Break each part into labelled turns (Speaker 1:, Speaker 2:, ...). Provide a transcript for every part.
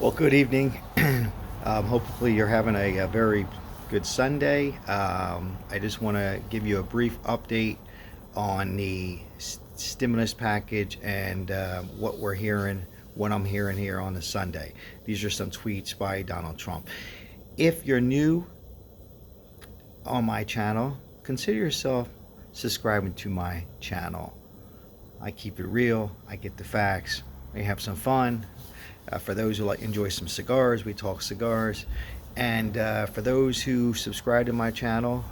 Speaker 1: Well, good evening. Hopefully, you're having a very good Sunday. I just want to give you a brief update on the stimulus package and what we're hearing, what I'm hearing here on the Sunday. These are some tweets by Donald Trump. If you're new on my channel, consider yourself subscribing to my channel. I keep it real, I get the facts, we have some fun. For those who enjoy some cigars, we talk cigars. And for those who subscribe to my channel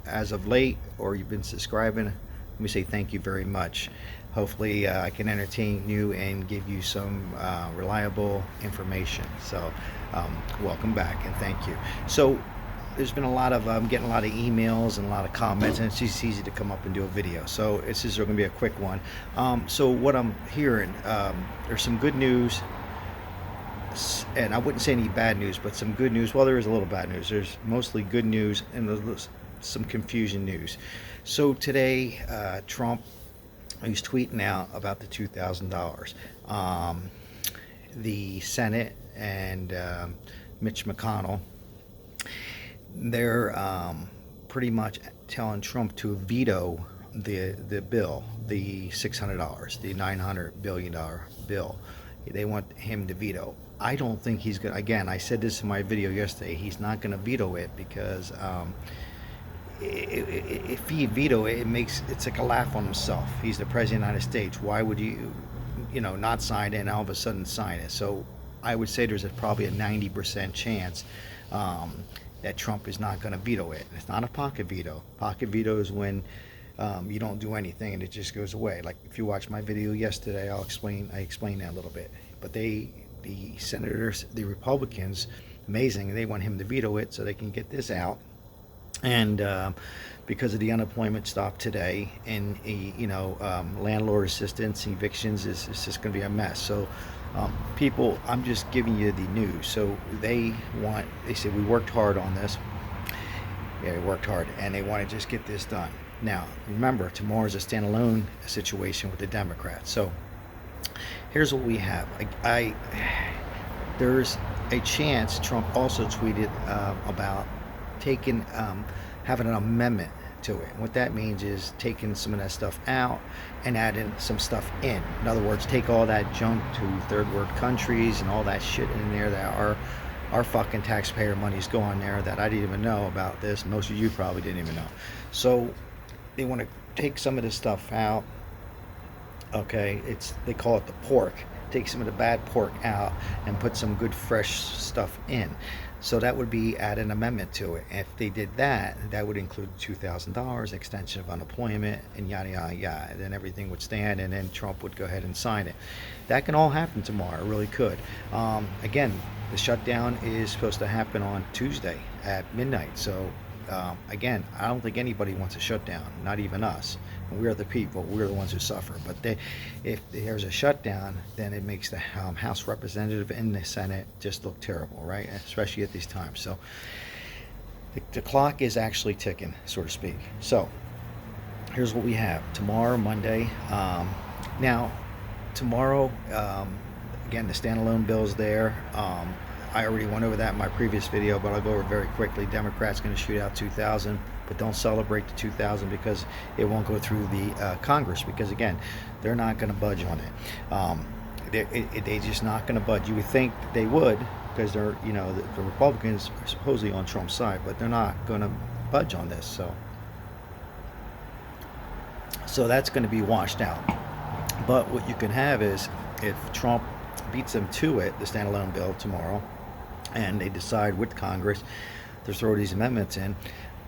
Speaker 1: as of late, or you've been subscribing, let me say thank you very much. Hopefully I can entertain you and give you some reliable information. So welcome back and thank you. So there's been a lot of I'm getting a lot of emails and a lot of comments, and it's just easy to come up and do a video, so this is going to be a quick one. So what I'm hearing, there's some good news, and I wouldn't say any bad news, but some good news. Well, there is a little bad news. There's mostly good news and there's some confusion news. So today Trump, he's tweeting out about the $2,000. The Senate and Mitch McConnell, they're pretty much telling Trump to veto the bill, the $600, the $900 billion bill. They want him to veto. I don't think he's going to, again, I said this in my video yesterday, he's not going to veto it because if he veto it, it's like a laugh on himself. He's the president of the United States. Why would you not sign it and all of a sudden sign it? So I would say there's probably a 90% chance that Trump is not going to veto it. It's not a pocket veto. Pocket veto is when you don't do anything and it just goes away. Like if you watch my video yesterday, I explain that a little bit. But the senators, the Republicans, amazing, they want him to veto it so they can get this out. And because of the unemployment stop today and landlord assistance, evictions, is just going to be a mess. So people, I'm just giving you the news. So they said we worked hard on this. Yeah, we worked hard, and they want to just get this done. Now, remember, tomorrow's a standalone situation with the Democrats. So here's what we have. There's a chance Trump also tweeted about having an amendment to it. And what that means is taking some of that stuff out and adding some stuff in. In other words, take all that junk to third world countries and all that shit in there that our fucking taxpayer money is going there that I didn't even know about this. Most of you probably didn't even know. So they want to take some of this stuff out. Okay, they call it the pork. Take some of the bad pork out and put some good fresh stuff in. So that would be add an amendment to it. If they did that, that would include $2,000 extension of unemployment and yada yada yada. Then everything would stand, and then Trump would go ahead and sign it. That can all happen tomorrow. It really could. Again, the shutdown is supposed to happen on Tuesday at midnight. So again, I don't think anybody wants a shutdown, not even us. We're the people, we're the ones who suffer. But if there's a shutdown, then it makes the House representative and the Senate just look terrible, right? Especially at these times. So the clock is actually ticking, so to speak. So here's what we have tomorrow, Monday. Now, tomorrow, again, the standalone bill's there. I already went over that in my previous video, but I'll go over it very quickly. Democrats going to shoot out 2,000, but don't celebrate the 2,000 because it won't go through the Congress, because again, they're not going to budge on it. They're just not going to budge. You would think they would, because they're, the Republicans are supposedly on Trump's side, but they're not going to budge on this. So that's going to be washed out. But what you can have is, if Trump beats them to it, the standalone bill tomorrow, and they decide with Congress to throw these amendments in,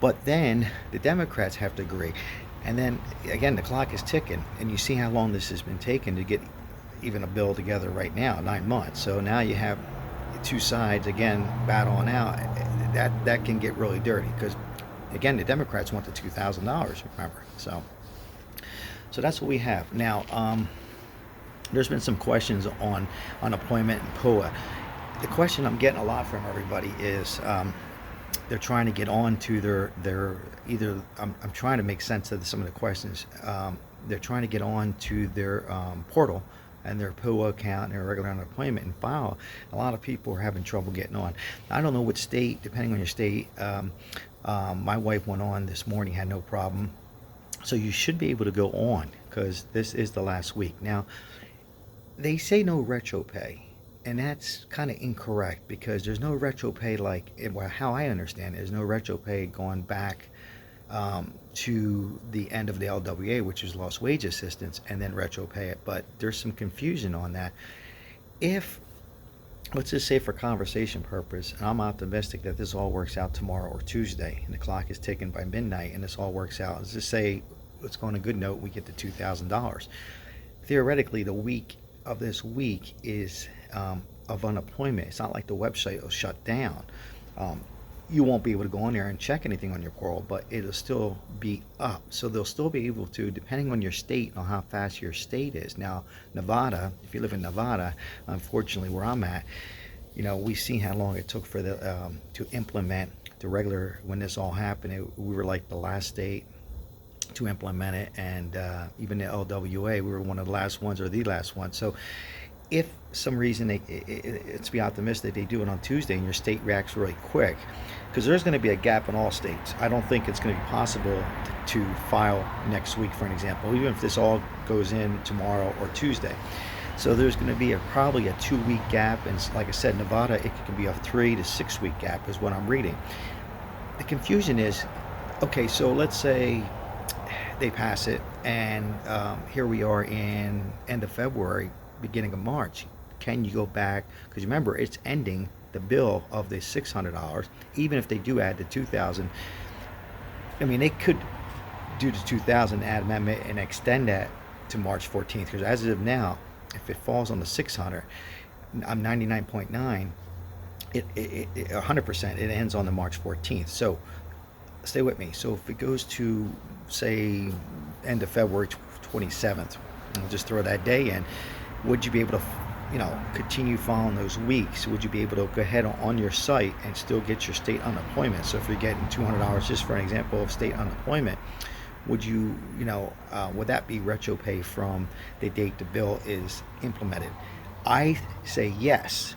Speaker 1: but then the Democrats have to agree. And then again, the clock is ticking, and you see how long this has been taking to get even a bill together right now, 9 months. So now you have two sides again battling out. That can get really dirty, because again, the Democrats want the $2,000, remember. So that's what we have now. There's been some questions on unemployment and PUA. The question I'm getting a lot from everybody is they're trying to get on to their either. I'm trying to make sense of some of the questions. They're trying to get on to their portal, and their PUA account and their regular unemployment and file. A lot of people are having trouble getting on. I don't know what state, depending on your state. My wife went on this morning, had no problem. So you should be able to go on because this is the last week. Now, they say no retro pay, and that's kind of incorrect because there's no retro pay like, well, how I understand it, there's no retro pay going back to the end of the LWA, which is lost wage assistance, and then retro pay it. But there's some confusion on that. If, let's just say for conversation purpose, and I'm optimistic that this all works out tomorrow or Tuesday, and the clock is ticking by midnight, and this all works out. Let's just say, let's go on a good note, we get to $2,000. Theoretically, the week of this week is of unemployment. It's not like the website will shut down. You won't be able to go on there and check anything on your portal, but it'll still be up. So they'll still be able to, depending on your state, on how fast your state is. Now, Nevada, if you live in Nevada, unfortunately where I'm at, we've seen how long it took for the to implement the regular, when this all happened, we were like the last state to implement it, and even the LWA, we were one of the last ones or the last one. So if some reason let's be optimistic, they do it on Tuesday and your state reacts really quick, because there's going to be a gap in all states. I don't think it's going to be possible to file next week, for an example, even if this all goes in tomorrow or Tuesday. So there's going to be probably a 2-week gap, and like I said, Nevada, it can be a 3 to 6 week gap is what I'm reading. The confusion is, okay, so let's say they pass it, and here we are in end of February, beginning of March. Can you go back? Because remember, it's ending the bill of the $600. Even if they do add the $2,000, I mean, they could do the $2,000 add amendment and extend that to March 14th. Because as of now, if it falls on the 600, I'm 99.9. It 100%. It ends on the March 14th. So stay with me. So if it goes to, say, end of February 27th, we'll just throw that day in. Would you be able to, continue following those weeks? Would you be able to go ahead on your site and still get your state unemployment? So if you're getting $200, just for an example of state unemployment, would you, would that be retro pay from the date the bill is implemented? I say yes.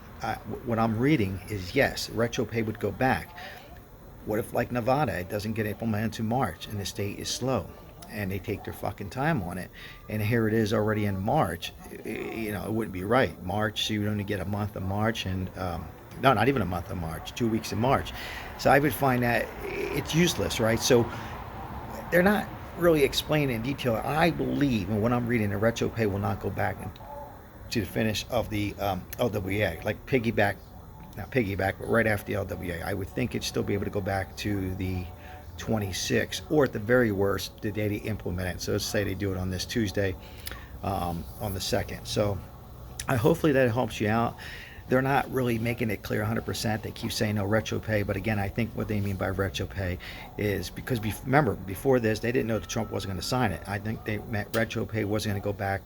Speaker 1: What I'm reading is yes, retro pay would go back. What if, like Nevada, it doesn't get implemented until March and the state is slow and they take their fucking time on it, and here it is already in March? It wouldn't be right. March, so you would only get a month of March, and no, not even a month of March, 2 weeks in March. So I would find that it's useless, right? So they're not really explaining in detail. I believe, and what I'm reading, the retro pay will not go back to the finish of the LWA, like not piggyback, but right after the LWA. I would think it'd still be able to go back to the 26, or at the very worst, the day they implement it. So let's say they do it on this Tuesday, on the 2nd. So hopefully that helps you out. They're not really making it clear 100%. They keep saying no retro pay, but again, I think what they mean by retro pay is because, remember, before this, they didn't know that Trump wasn't going to sign it. I think they meant retro pay wasn't going to go back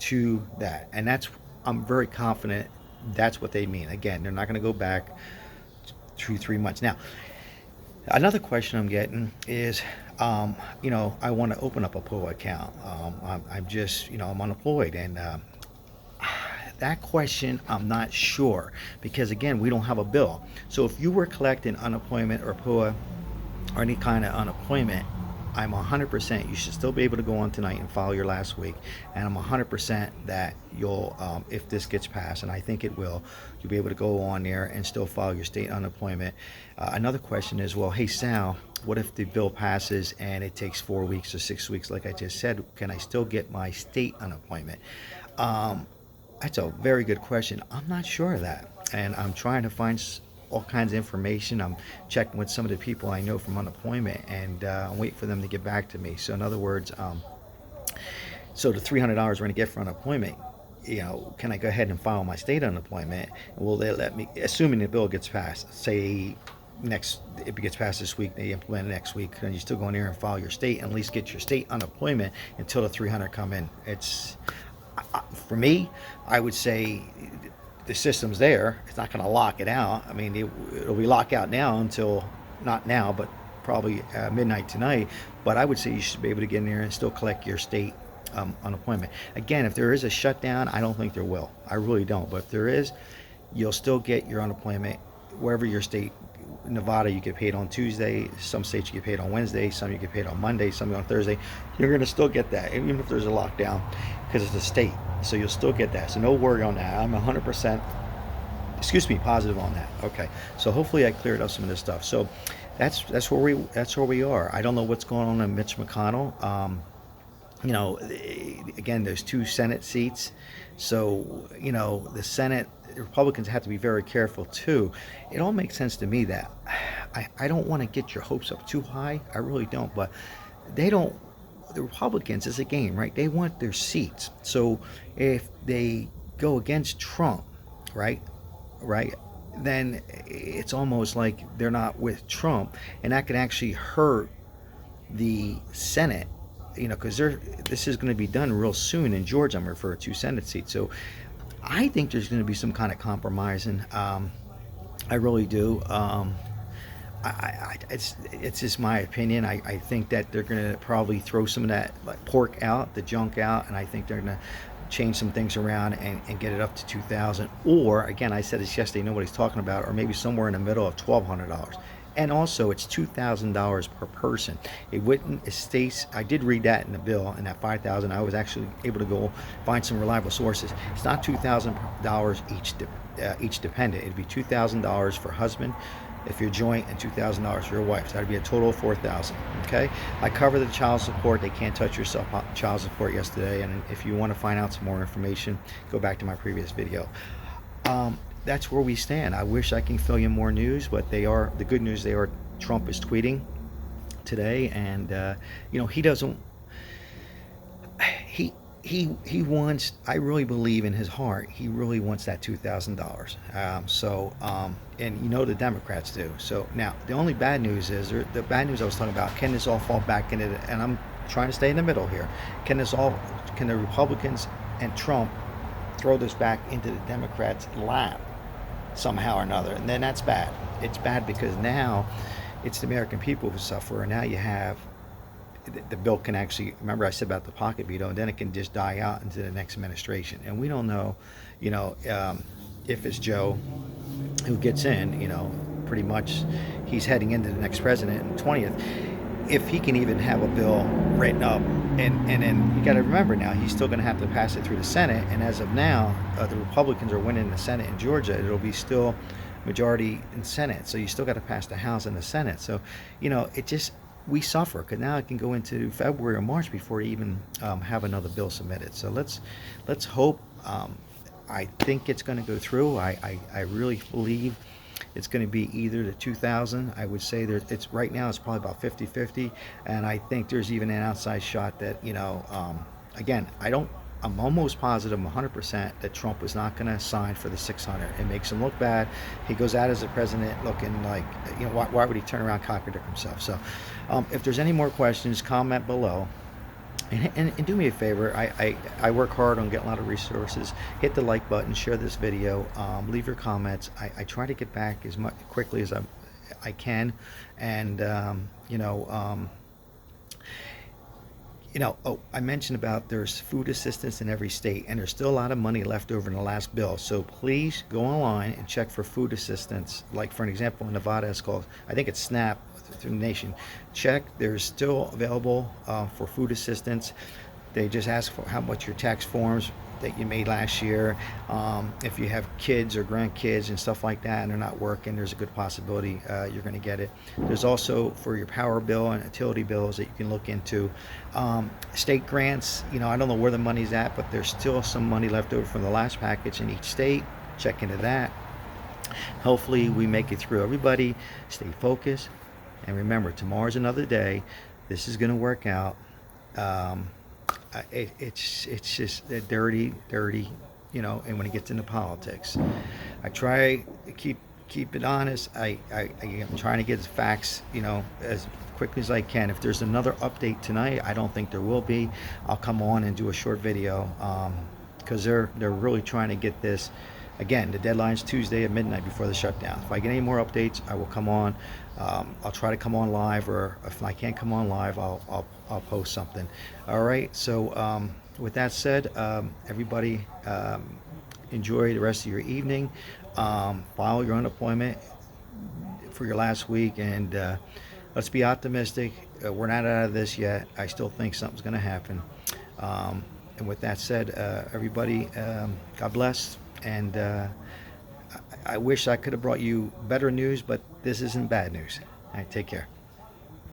Speaker 1: to that, and I'm very confident that's what they mean. Again, they're not going to go back 2-3 months. Now, another question I'm getting is, I want to open up a PUA account. I'm just, I'm unemployed, and that question, I'm not sure, because again, we don't have a bill. So if you were collecting unemployment or PUA or any kind of unemployment, I'm 100% you should still be able to go on tonight and file your last week, and I'm 100% that you'll, if this gets passed, and I think it will, you'll be able to go on there and still file your state unemployment. Another question is, well, hey Sal, what if the bill passes and it takes 4 weeks or 6 weeks, like I just said, can I still get my state unemployment? That's a very good question. I'm not sure of that, and I'm trying to find all kinds of information. I'm checking with some of the people I know from unemployment, and I'm waiting for them to get back to me. So in other words, so the $300 we're going to get for unemployment, can I go ahead and file my state unemployment? Will they let me, assuming the bill gets passed, say if it gets passed this week, they implement it next week, then you still go in there and file your state and at least get your state unemployment until the 300 come in. It's, for me, I would say the system's there. It's not going to lock it out. I mean, it'll be locked out now until, not now, but probably midnight tonight. But I would say you should be able to get in there and still collect your state unemployment. Again, if there is a shutdown, I don't think there will. I really don't. But if there is, you'll still get your unemployment wherever your state. Nevada, you get paid on Tuesday. Some states you get paid on Wednesday. Some you get paid on Monday. Some on Thursday. You're going to still get that, even if there's a lockdown, because it's a state. So you'll still get that. So no worry on that. I'm 100%, positive on that. Okay. So hopefully I cleared up some of this stuff. So that's where we are. I don't know what's going on in Mitch McConnell. Again, there's 2 Senate seats. So, the Senate, the Republicans have to be very careful too. It all makes sense to me that I don't want to get your hopes up too high. I really don't. But the Republicans, it's a game, right? They want their seats. So if they go against Trump, right, then it's almost like they're not with Trump. And that can actually hurt the Senate. Because this is going to be done real soon in Georgia. I'm referring to 2 Senate seats. So I think there's going to be some kind of compromising. I really do. It's just my opinion. I think that they're going to probably throw some of that pork out, the junk out, and I think they're going to change some things around and get it up to 2,000. Or again, I said this yesterday, nobody's talking about it, or maybe somewhere in the middle of $1,200. And also, it's $2,000 per person. It wouldn't. It states. I did read that in the bill, and that $5,000. I was actually able to go find some reliable sources. It's not $2,000 each dependent. It'd be $2,000 for husband, if you're joint, and $2,000 for your wife. So that'd be a total of $4,000. Okay. I covered the child support. They can't touch your child support yesterday. And if you want to find out some more information, go back to my previous video. That's where we stand. I wish I can fill you more news, but the good news. Trump is tweeting today, and he doesn't. He wants. I really believe in his heart. He really wants that $2,000. And the Democrats do. So now the only bad news is the bad news I was talking about. Can this all fall back into it? And I'm trying to stay in the middle here. Can the Republicans and Trump throw this back into the Democrats' lap somehow or another? And then that's bad. It's bad because now it's the American people who suffer, and now you have the bill can actually, remember I said about the pocket veto, and then it can just die out into the next administration. And we don't know, if it's Joe who gets in, pretty much he's heading into the next president in 20th. If he can even have a bill written up, and then you got to remember now he's still going to have to pass it through the Senate, and as of now the Republicans are winning the Senate in Georgia. It'll be still majority in Senate, so you still got to pass the House and the Senate. So we suffer because now it can go into February or March before you even have another bill submitted. So let's hope. I think it's going to go through. I really believe it's going to be either the 2,000. I would say it's right now it's probably about 50-50, and I think there's even an outside shot that again I'm almost positive, I'm 100% that Trump was not going to sign for the 600. It makes him look bad. He goes out as a president looking like, why would he turn around and contradict himself? So if there's any more questions, comment below. And do me a favor, I work hard on getting a lot of resources. Hit the like button, share this video, leave your comments. I try to get back as much quickly as I can. And, I mentioned about there's food assistance in every state, and there's still a lot of money left over in the last bill. So please go online and check for food assistance. Like for an example, in Nevada, it's called, I think it's SNAP through the nation. Check, there's still available for food assistance. They just ask for how much your tax forms that you made last year. If you have kids or grandkids and stuff like that and they're not working, there's a good possibility you're going to get it. There's also for your power bill and utility bills that you can look into. State grants, I don't know where the money's at, but there's still some money left over from the last package in each state. Check into that. Hopefully we make it through. Everybody stay focused, and remember, tomorrow's another day. This is going to work out. It's just dirty, and when it gets into politics, I try to keep it honest. I'm trying to get the facts, as quickly as I can. If there's another update tonight, I don't think there will be. I'll come on and do a short video, because they're really trying to get this Again, the deadline's Tuesday at midnight before the shutdown. If I get any more updates, I will come on. I'll try to come on live, or if I can't come on live, I'll post something. All right. So with that said, everybody, enjoy the rest of your evening. File your unemployment for your last week, and let's be optimistic. We're not out of this yet. I still think something's going to happen. And with that said, everybody, God bless. And I wish I could have brought you better news, but this isn't bad news. All right, take care.